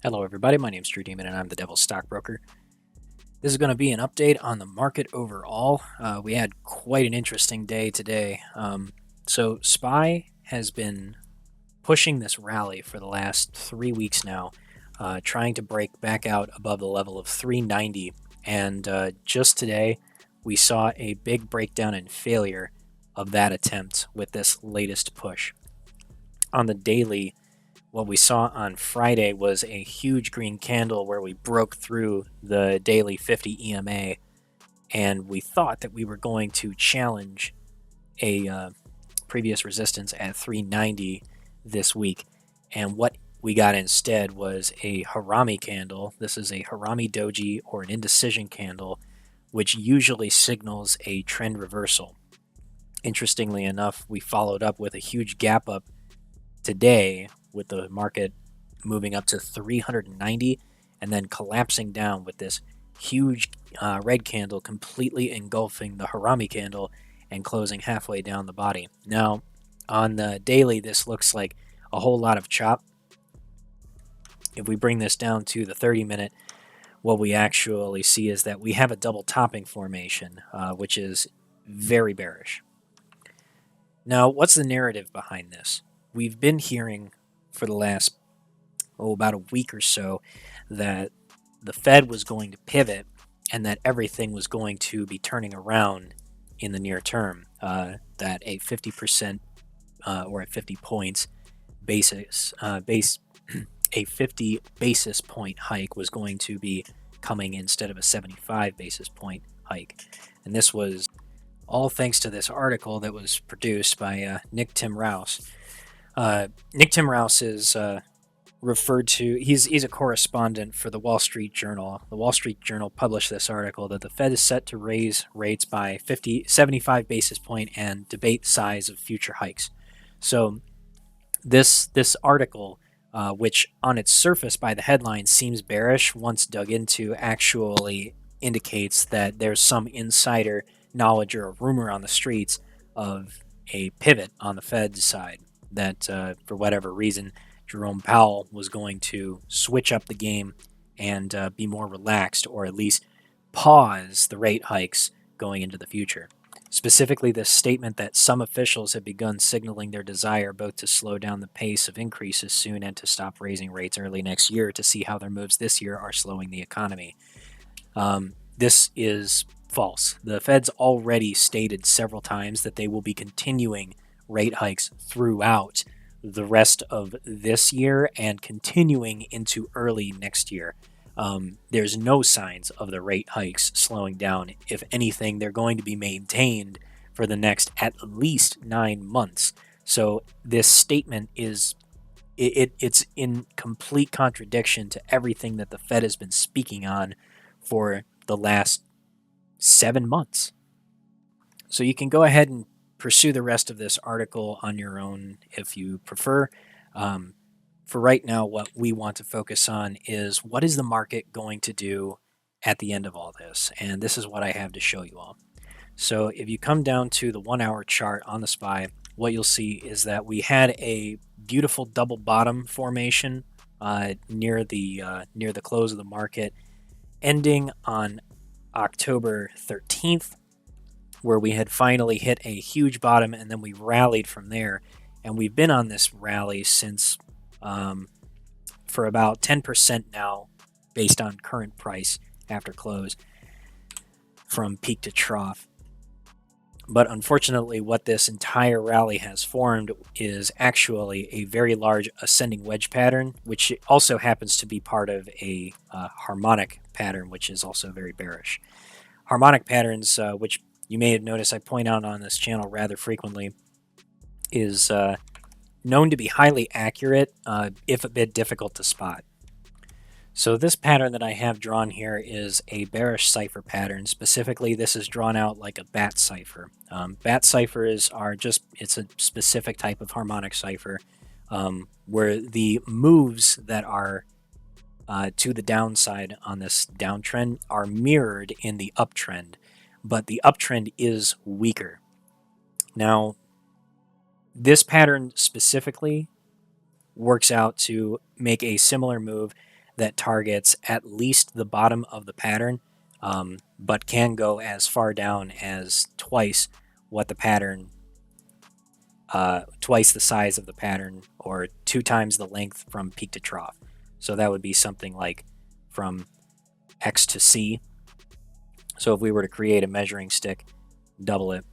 Hello, everybody. My name is Drew Demon, and I'm the Devil's Stockbroker. This is going to be an update on the market overall. We had quite an interesting day today. So, SPY has been pushing this rally for the last 3 weeks now, trying to break back out above the level of 390. And just today, we saw a big breakdown and failure of that attempt with this latest push. On the daily, what we saw on Friday was a huge green candle where we broke through the daily 50 EMA, and we thought that we were going to challenge a previous resistance at 390 this week. And what we got instead was a Harami candle. This is a Harami doji or an indecision candle, which usually signals a trend reversal. Interestingly enough, we followed up with a huge gap up today with the market moving up to 390 and then collapsing down with this huge red candle completely engulfing the Harami candle and closing halfway down the body. Now, on the daily, this looks like a whole lot of chop. If we bring this down to the 30-minute, what we actually see is that we have a double topping formation, which is very bearish. Now, what's the narrative behind this? We've been hearing for the last about a week or so that the Fed was going to pivot and that everything was going to be turning around in the near term. That a 50% or a 50 points a 50 basis point hike was going to be coming instead of a 75 basis point hike, and this was all thanks to this article that was produced by Nick Timiraos. Nick Timiraos is referred to, he's a correspondent for the Wall Street Journal. The Wall Street Journal published this article that the Fed is set to raise rates by 75 basis point and debate size of future hikes. So this article, which on its surface by the headline seems bearish, once dug into actually indicates that there's some insider knowledge or a rumor on the streets of a pivot on the Fed's side, that for whatever reason Jerome Powell was going to switch up the game and be more relaxed, or at least pause the rate hikes going into the future. Specifically, this statement that some officials have begun signaling their desire both to slow down the pace of increases soon and to stop raising rates early next year to see how their moves this year are slowing the economy. This is false. The Fed's already stated several times that they will be continuing rate hikes throughout the rest of this year and continuing into early next year. There's no signs of the rate hikes slowing down. If anything, they're going to be maintained for the next at least 9 months. So this statement is it's in complete contradiction to everything that the Fed has been speaking on for the last 7 months. So you can go ahead and pursue the rest of this article on your own if you prefer. For right now, what we want to focus on is what is the market going to do at the end of all this? And this is what I have to show you all. So if you come down to the 1 hour chart on the SPY, what you'll see is that we had a beautiful double bottom formation near the close of the market, ending on October 13th, where we had finally hit a huge bottom, and then we rallied from there. And we've been on this rally since for about 10% now, based on current price after close, from peak to trough. But unfortunately, what this entire rally has formed is actually a very large ascending wedge pattern, which also happens to be part of a harmonic pattern, which is also very bearish. Harmonic patterns, which you may have noticed I point out on this channel rather frequently, is known to be highly accurate, if a bit difficult to spot. So this pattern that I have drawn here is a bearish cipher pattern. Specifically, this is drawn out like a bat cipher. Bat ciphers are it's a specific type of harmonic cipher where the moves that are to the downside on this downtrend are mirrored in the uptrend, but the uptrend is weaker. Now, this pattern specifically works out to make a similar move that targets at least the bottom of the pattern, but can go as far down as twice what the pattern, twice the size of the pattern, or 2 times the length from peak to trough. So that would be something like from X to C. So if we were to create a measuring stick, double it,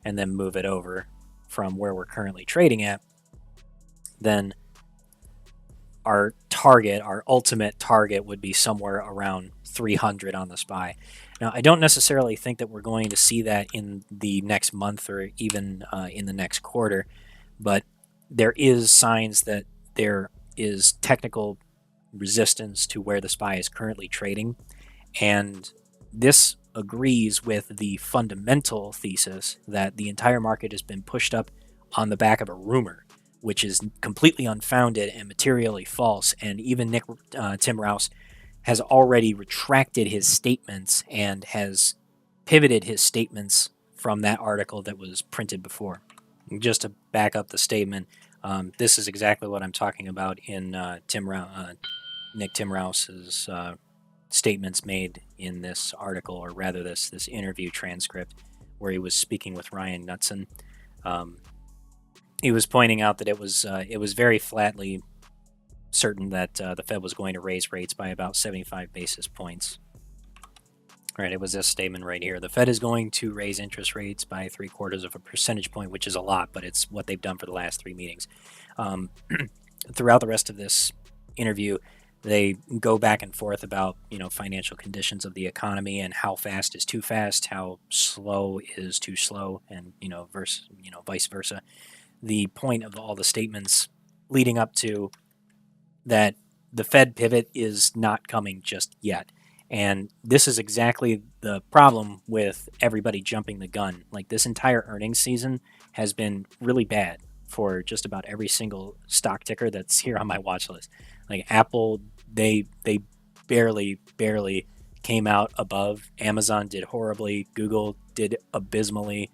and then move it over from where we're currently trading at, then our target, our ultimate target, would be somewhere around 300 on the SPY. Now, I don't necessarily think that we're going to see that in the next month or even in the next quarter, but there is signs that there is technical resistance to where the SPY is currently trading, and this agrees with the fundamental thesis that the entire market has been pushed up on the back of a rumor, which is completely unfounded and materially false. And even Nick Timiraos has already retracted his statements and has pivoted his statements from that article that was printed before. And just to back up the statement, this is exactly what I'm talking about in Nick Timiraos's statements made in this article, or rather this interview transcript where he was speaking with Ryan Knutson. He was pointing out that it was very flatly certain that the Fed was going to raise rates by about 75 basis points. Right, it was this statement right here. The Fed is going to raise interest rates by 0.75 of a percentage point, which is a lot, but it's what they've done for the last 3 meetings. Throughout the rest of this interview, they go back and forth about financial conditions of the economy and how fast is too fast, how slow is too slow, and vice versa. The point of all the statements leading up to that, the Fed pivot is not coming just yet. And this is exactly the problem with everybody jumping the gun. Like, this entire earnings season has been really bad for just about every single stock ticker that's here on my watch list. Like Apple, they barely came out above. Amazon did horribly. Google did abysmally.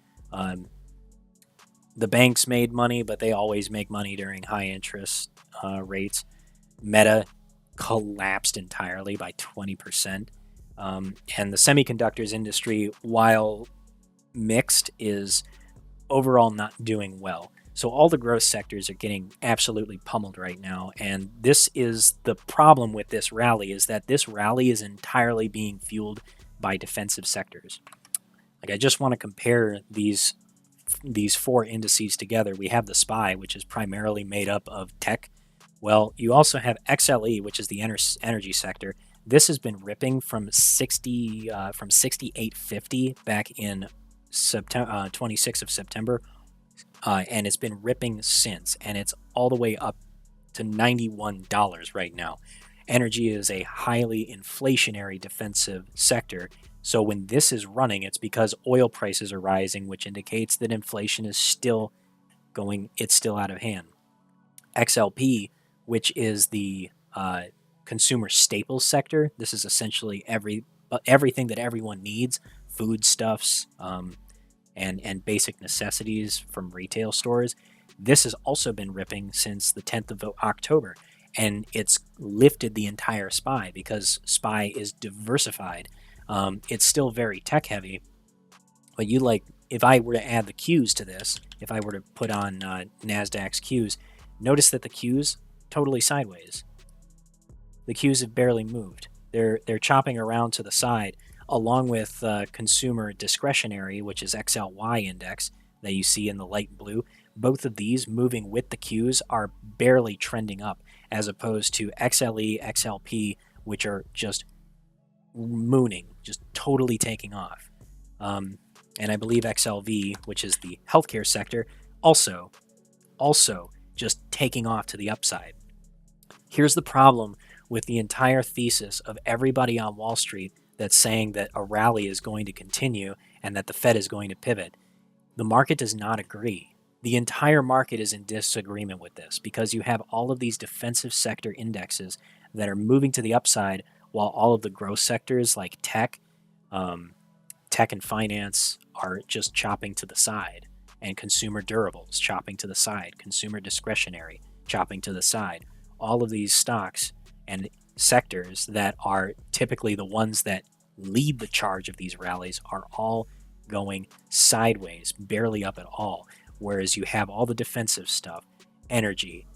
The banks made money, but they always make money during high interest rates. Meta collapsed entirely by 20%. And the semiconductors industry, while mixed, is overall not doing well. So all the growth sectors are getting absolutely pummeled right now. And this is the problem with this rally, is that this rally is entirely being fueled by defensive sectors. Like, I just want to compare these 4 indices together. We have the SPY, which is primarily made up of tech. Well, you also have XLE, which is the energy sector. This has been ripping from 68.50 back in September, 26th of September, and it's been ripping since, and it's all the way up to $91 right now. Energy is a highly inflationary defensive sector, so when this is running, it's because oil prices are rising, which indicates that inflation is still out of hand. XLP, which is the consumer staples sector. This is essentially everything that everyone needs, foodstuffs, and basic necessities from retail stores. This has also been ripping since the 10th of October, and it's lifted the entire SPY because SPY is diversified. It's still very tech heavy, but if I were to add the Qs to this, if I were to put on NASDAQ's Qs, notice that the Qs totally sideways. The Qs have barely moved. They're chopping around to the side, along with consumer discretionary, which is XLY index that you see in the light blue. Both of these moving with the Qs are barely trending up, as opposed to XLE, XLP, which are just mooning, just totally taking off. And I believe XLV, which is the healthcare sector, also just taking off to the upside. Here's the problem with the entire thesis of everybody on Wall Street that's saying that a rally is going to continue and that the Fed is going to pivot. The market does not agree. The entire market is in disagreement with this because you have all of these defensive sector indexes that are moving to the upside, while all of the growth sectors like tech and finance are just chopping to the side, and consumer durables chopping to the side, consumer discretionary chopping to the side. all of these stocks and sectors that are typically the ones that lead the charge of these rallies are all going sideways, barely up at all. Whereas you have all the defensive stuff, energy,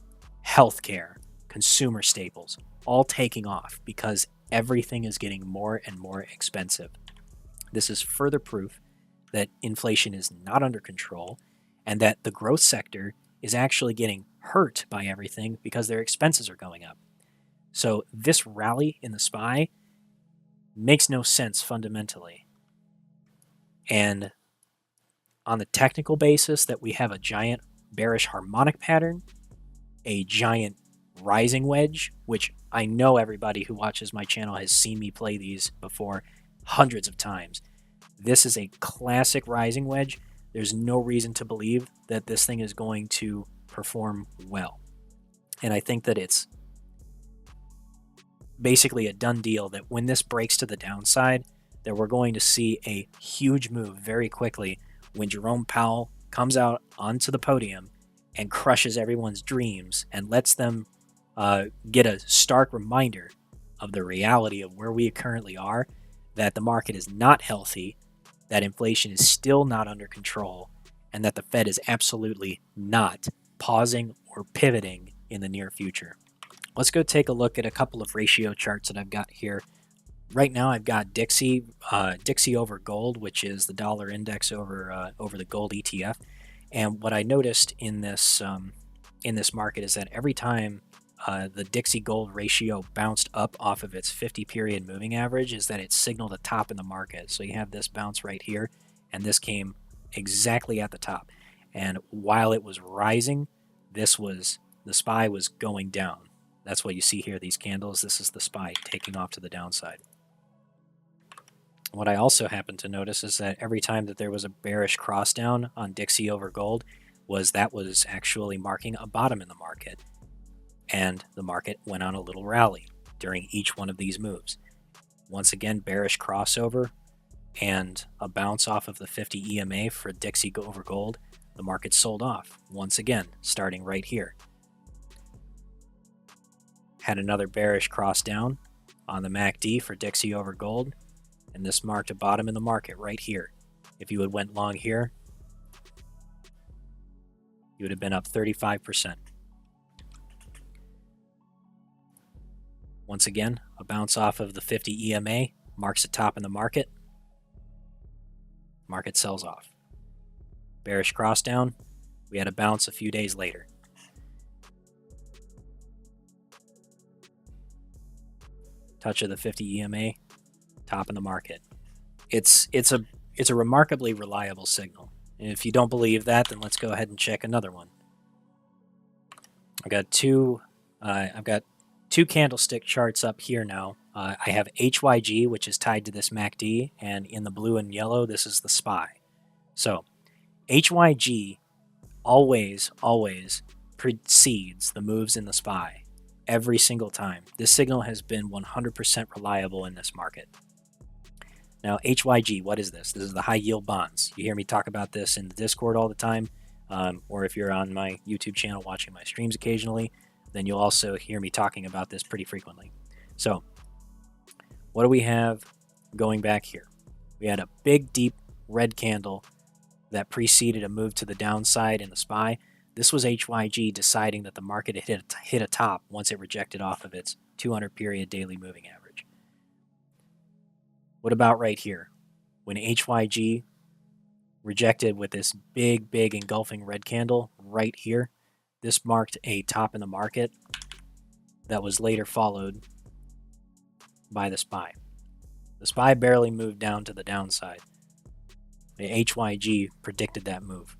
healthcare, consumer staples, all taking off because everything is getting more and more expensive. This is further proof that inflation is not under control and that the growth sector is actually getting hurt by everything because their expenses are going up. So this rally in the SPY makes no sense fundamentally. And on the technical basis that we have a giant bearish harmonic pattern, a giant rising wedge, which I know everybody who watches my channel has seen me play these before hundreds of times. This is a classic rising wedge. There's no reason to believe that this thing is going to perform well. And I think that it's basically a done deal that when this breaks to the downside, that we're going to see a huge move very quickly when Jerome Powell comes out onto the podium and crushes everyone's dreams and lets them get a stark reminder of the reality of where we currently are, that the market is not healthy, that inflation is still not under control, and that the Fed is absolutely not pausing or pivoting in the near future. Let's go take a look at a couple of ratio charts that I've got here. Right now I've got Dixie over gold, which is the dollar index over the gold ETF. And what I noticed in this market is that every time the Dixie gold ratio bounced up off of its 50-period moving average, is that it signaled a top in the market. So you have this bounce right here, and this came exactly at the top. And while it was rising, the SPY was going down. That's what you see here, these candles. This is the SPY taking off to the downside. What I also happened to notice is that every time that there was a bearish cross down on Dixie over gold, that was actually marking a bottom in the market. And the market went on a little rally during each one of these moves. Once again, bearish crossover and a bounce off of the 50 EMA for Dixie over gold. The market sold off once again, starting right here. Had another bearish cross down on the MACD for Dixie over gold, and this marked a bottom in the market right here. If you had went long here, you would have been up 35%. Once again, a bounce off of the 50 EMA marks a top in the market. Market sells off. Bearish cross down. We had a bounce a few days later. Touch of the 50 EMA, top in the market. It's a remarkably reliable signal. And if you don't believe that, then let's go ahead and check another one. I've got two candlestick charts up here now. I have HYG, which is tied to this MACD, and in the blue and yellow, this is the SPY. So HYG always precedes the moves in the SPY every single time. This signal has been 100% reliable in this market. Now, HYG, what is this? This is the high yield bonds. You hear me talk about this in the Discord all the time, or if you're on my YouTube channel watching my streams occasionally, then you'll also hear me talking about this pretty frequently. So what do we have going back here? We had a big, deep red candle that preceded a move to the downside in the SPY. This was HYG deciding that the market had hit a top once it rejected off of its 200-period daily moving average. What about right here? When HYG rejected with this big engulfing red candle right here, this marked a top in the market that was later followed by the SPY. The SPY barely moved down to the downside. The HYG predicted that move.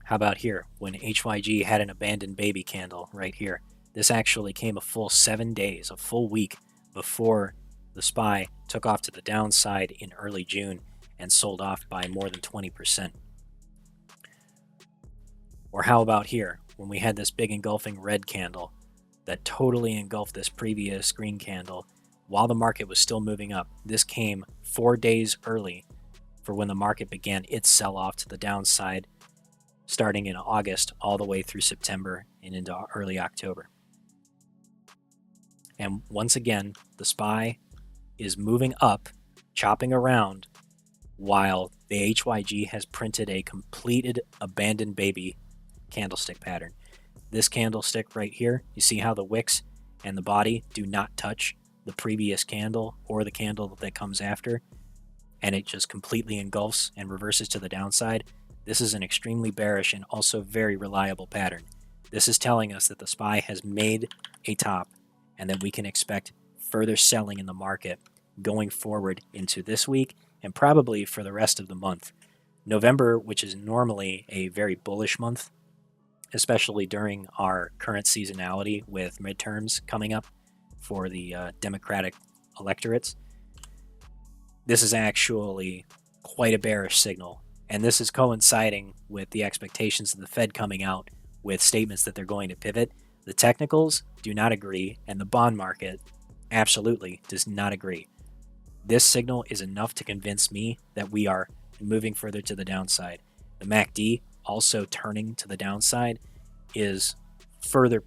How about here? When HYG had an abandoned baby candle right here, this actually came a full 7 days, a full week before the SPY took off to the downside in early June and sold off by more than 20%. Or how about here, when we had this big engulfing red candle that totally engulfed this previous green candle while the market was still moving up. This came 4 days early for when the market began its sell-off to the downside, starting in August all the way through September and into early October. And once again, the SPY is moving up, chopping around, while the HYG has printed a completed abandoned baby candlestick pattern. This candlestick right here, you see how the wicks and the body do not touch the previous candle or the candle that comes after, and it just completely engulfs and reverses to the downside. This is an extremely bearish and also very reliable pattern. This is telling us that the SPY has made a top and that we can expect further selling in the market going forward into this week and probably for the rest of the month. November, which is normally a very bullish month, especially during our current seasonality with midterms coming up for the Democratic electorates, this is actually quite a bearish signal. And this is coinciding with the expectations of the Fed coming out with statements that they're going to pivot. The technicals do not agree, and the bond market absolutely does not agree. This signal is enough to convince me that we are moving further to the downside. The MACD also turning to the downside is further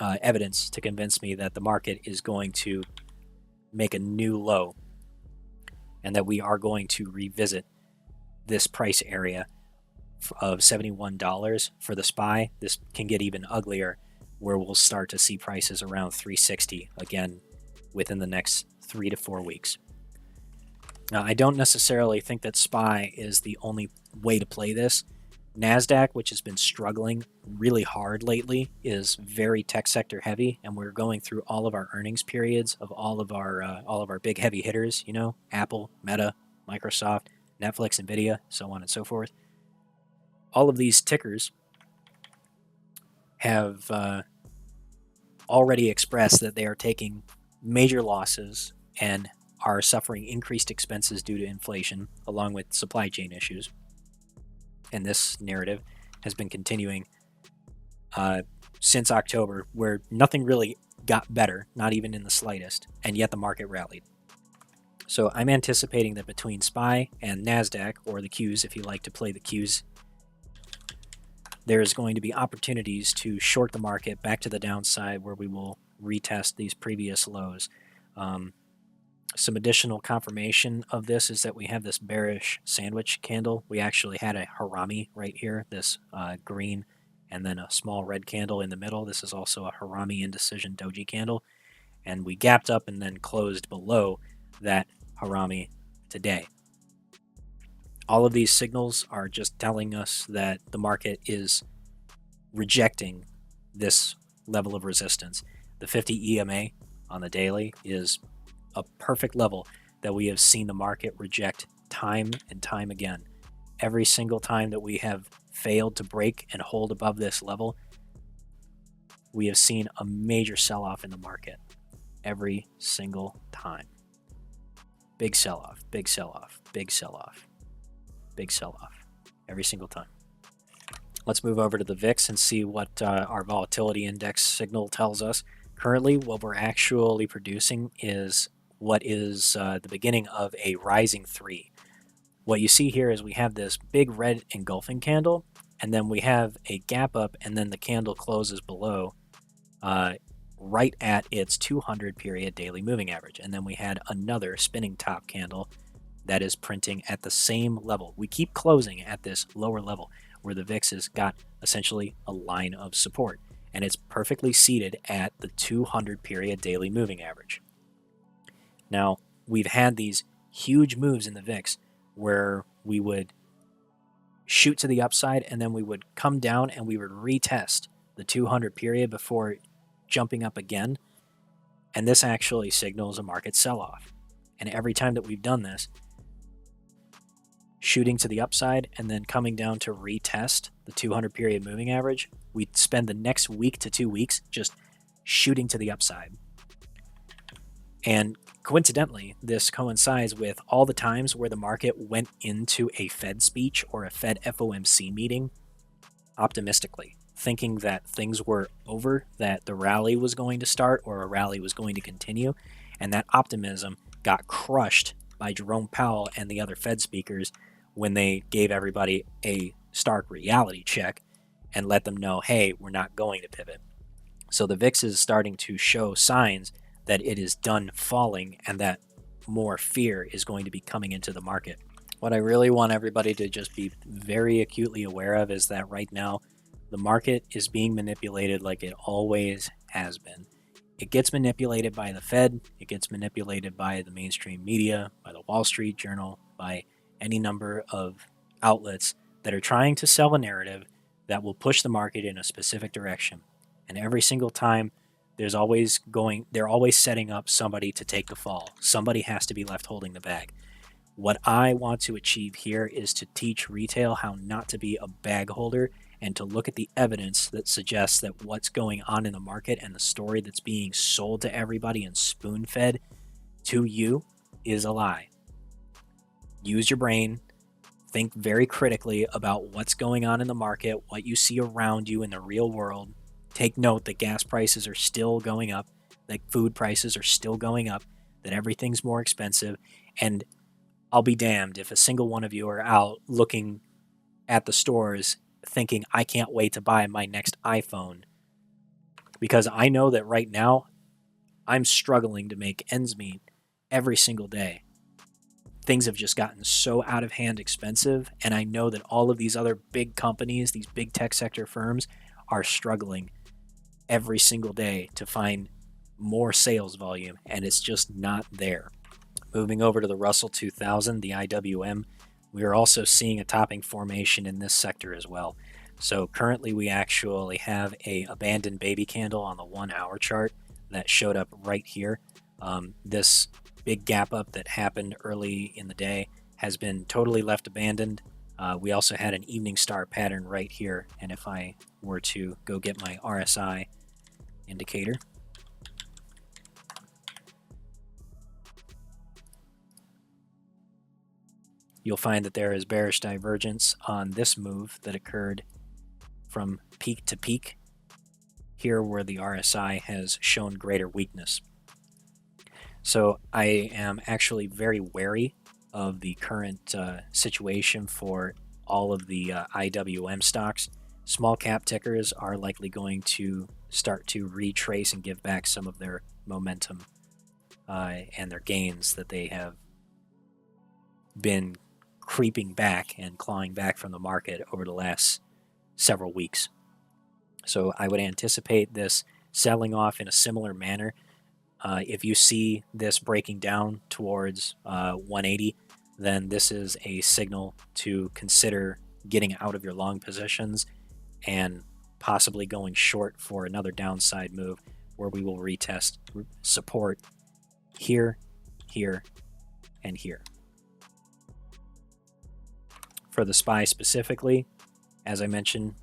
evidence to convince me that the market is going to make a new low and that we are going to revisit this price area of $71 for the SPY. This can get even uglier, where we'll start to see prices around $360 again within the next 3 to 4 weeks. Now, I don't necessarily think that SPY is the only way to play this. NASDAQ, which has been struggling really hard lately, is very tech sector heavy, and we're going through all of our earnings periods of all of our big heavy hitters, Apple, Meta, Microsoft, Netflix, Nvidia, so on and so forth. All of these tickers have already expressed that they are taking major losses and are suffering increased expenses due to inflation, along with supply chain issues. And this narrative has been continuing since October, where nothing really got better, not even in the slightest, and yet the market rallied. So I'm anticipating that between SPY and NASDAQ, or the Qs if you like to play the Qs, there's going to be opportunities to short the market back to the downside, where we will retest these previous lows. Some additional confirmation of this is that we have this bearish sandwich candle. We actually had a harami right here, this green, and then a small red candle in the middle. This is also a harami indecision doji candle. And we gapped up and then closed below that harami today. All of these signals are just telling us that the market is rejecting this level of resistance. The 50 EMA on the daily is a perfect level that we have seen the market reject time and time again. Every single time that we have failed to break and hold above this level, we have seen a major sell-off in the market. Every single time. Big sell-off, big sell-off, big sell-off, big sell-off. Every single time. Let's move over to the VIX and see what our volatility index signal tells us. Currently, what we're actually producing is what is the beginning of a rising 3. What you see here is we have this big red engulfing candle, and then we have a gap up, and then the candle closes below right at its 200 period daily moving average. And then we had another spinning top candle that is printing at the same level. We keep closing at this lower level where the VIX has got essentially a line of support, and it's perfectly seated at the 200 period daily moving average. Now, we've had these huge moves in the VIX where we would shoot to the upside and then we would come down and we would retest the 200 period before jumping up again. And this actually signals a market sell-off. And every time that we've done this, shooting to the upside and then coming down to retest the 200 period moving average, we spend the next week to 2 weeks just shooting to the upside. And coincidentally, this coincides with all the times where the market went into a Fed speech or a Fed FOMC meeting optimistically, thinking that things were over, that the rally was going to start or a rally was going to continue, and that optimism got crushed by Jerome Powell and the other Fed speakers when they gave everybody a stark reality check and let them know, hey, we're not going to pivot. So the VIX is starting to show signs that it is done falling and that more fear is going to be coming into the market. What I really want everybody to just be very acutely aware of is that right now the market is being manipulated like it always has been. It gets manipulated by the Fed, it gets manipulated by the mainstream media, by the Wall Street Journal, by any number of outlets that are trying to sell a narrative that will push the market in a specific direction. And every single time they're always setting up somebody to take the fall. Somebody has to be left holding the bag. What I want to achieve here is to teach retail how not to be a bag holder and to look at the evidence that suggests that what's going on in the market and the story that's being sold to everybody and spoon-fed to you is a lie. Use your brain. Think very critically about what's going on in the market, what you see around you in the real world. Take note that gas prices are still going up, that food prices are still going up, that everything's more expensive, and I'll be damned if a single one of you are out looking at the stores thinking, I can't wait to buy my next iPhone. Because I know that right now, I'm struggling to make ends meet every single day. Things have just gotten so out of hand expensive, and I know that all of these other big companies, these big tech sector firms, are struggling every single day to find more sales volume, and it's just not there. Moving over to the Russell 2000, the IWM, we are also seeing a topping formation in this sector as well. So currently we actually have a abandoned baby candle on the 1 hour chart that showed up right here. This big gap up that happened early in the day has been totally left abandoned. We also had an evening star pattern right here, and if I were to go get my RSI indicator, you'll find that there is bearish divergence on this move that occurred from peak to peak, here where the RSI has shown greater weakness. So I am actually very wary of the current situation for all of the IWM stocks. Small cap tickers are likely going to start to retrace and give back some of their momentum and their gains that they have been creeping back and clawing back from the market over the last several weeks. So I would anticipate this selling off in a similar manner. If you see this breaking down towards 180, then this is a signal to consider getting out of your long positions and possibly going short for another downside move where we will retest support here, here, and here. For the SPY specifically, as I mentioned,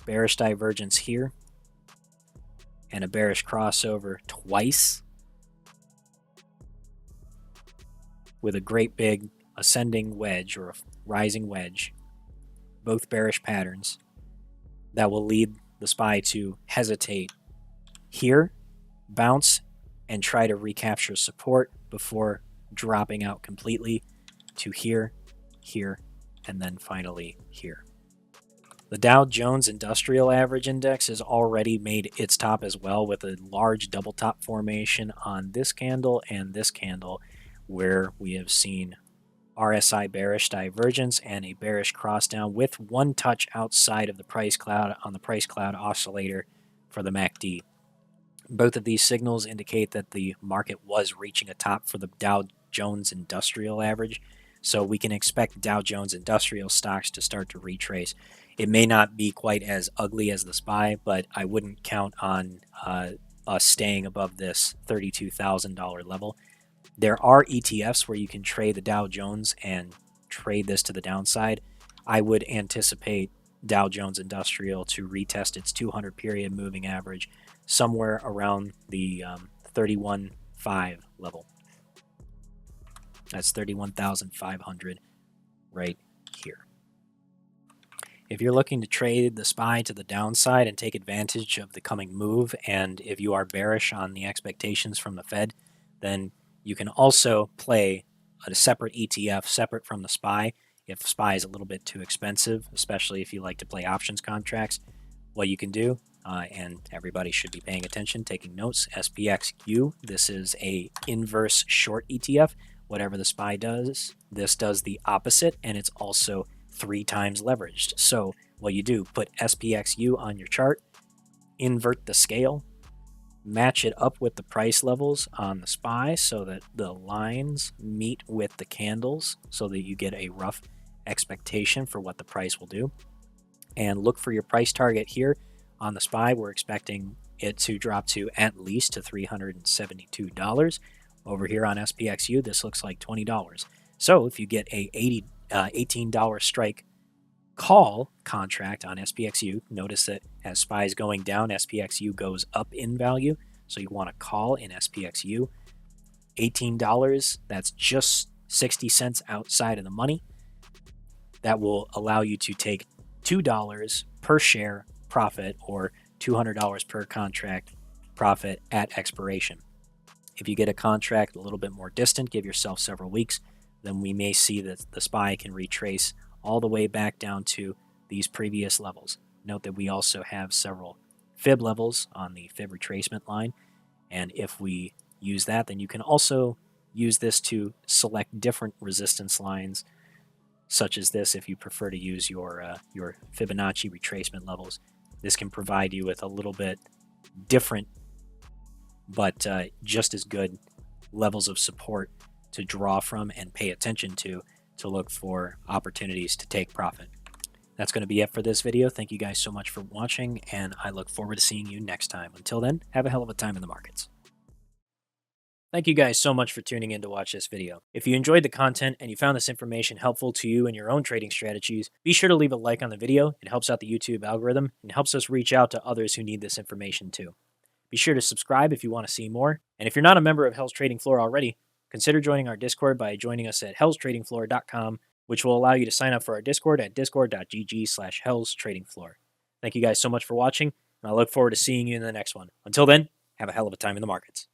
bearish divergence here and a bearish crossover twice with a great big ascending wedge or a rising wedge, both bearish patterns that will lead the SPY to hesitate here, bounce, and try to recapture support before dropping out completely to here, here, and then finally here. The Dow Jones Industrial Average Index has already made its top as well, with a large double top formation on this candle and this candle, where we have seen RSI bearish divergence and a bearish cross down with one touch outside of the price cloud on the price cloud oscillator for the MACD. Both of these signals indicate that the market was reaching a top for the Dow Jones Industrial Average, so we can expect Dow Jones Industrial stocks to start to retrace. It may not be quite as ugly as the SPY, but I wouldn't count on us staying above this $32,000 level. There are ETFs where you can trade the Dow Jones and trade this to the downside. I would anticipate Dow Jones Industrial to retest its 200 period moving average somewhere around the 31.5 level. That's 31,500 right here. If you're looking to trade the SPY to the downside and take advantage of the coming move, and if you are bearish on the expectations from the Fed, then you can also play a separate ETF separate from the SPY if SPY is a little bit too expensive, especially if you like to play options contracts. what you can do, and everybody should be paying attention, taking notes. SPXU, this is a inverse short ETF. Whatever the SPY does, this does the opposite, and it's also 3 times leveraged. So what you do, put SPXU on your chart, invert the scale, match it up with the price levels on the SPY so that the lines meet with the candles so that you get a rough expectation for what the price will do. And look for your price target here on the SPY. We're expecting it to drop to at least to $372. Over here on SPXU, this looks like $20. So if you get a $18 strike call contract on SPXU, notice that as SPY is going down, SPXU goes up in value. So you want to call in SPXU. $18, that's just 60 cents outside of the money. That will allow you to take $2 per share profit, or $200 per contract profit at expiration. If you get a contract a little bit more distant, give yourself several weeks, then we may see that the SPY can retrace all the way back down to these previous levels. Note that we also have several fib levels on the fib retracement line, and if we use that, then you can also use this to select different resistance lines, such as this if you prefer to use your Fibonacci retracement levels. This can provide you with a little bit different but just as good levels of support to draw from and pay attention to look for opportunities to take profit. That's going to be it for this video. Thank you guys so much for watching, and I look forward to seeing you next time. Until then, have a hell of a time in the markets. Thank you guys so much for tuning in to watch this video. If you enjoyed the content and you found this information helpful to you in your own trading strategies, be sure to leave a like on the video. It helps out the YouTube algorithm and helps us reach out to others who need this information too. Be sure to subscribe if you want to see more. And if you're not a member of Hell's Trading Floor already, consider joining our Discord by joining us at hellstradingfloor.com, which will allow you to sign up for our Discord at discord.gg/hellstradingfloor. Thank you guys so much for watching, and I look forward to seeing you in the next one. Until then, have a hell of a time in the markets.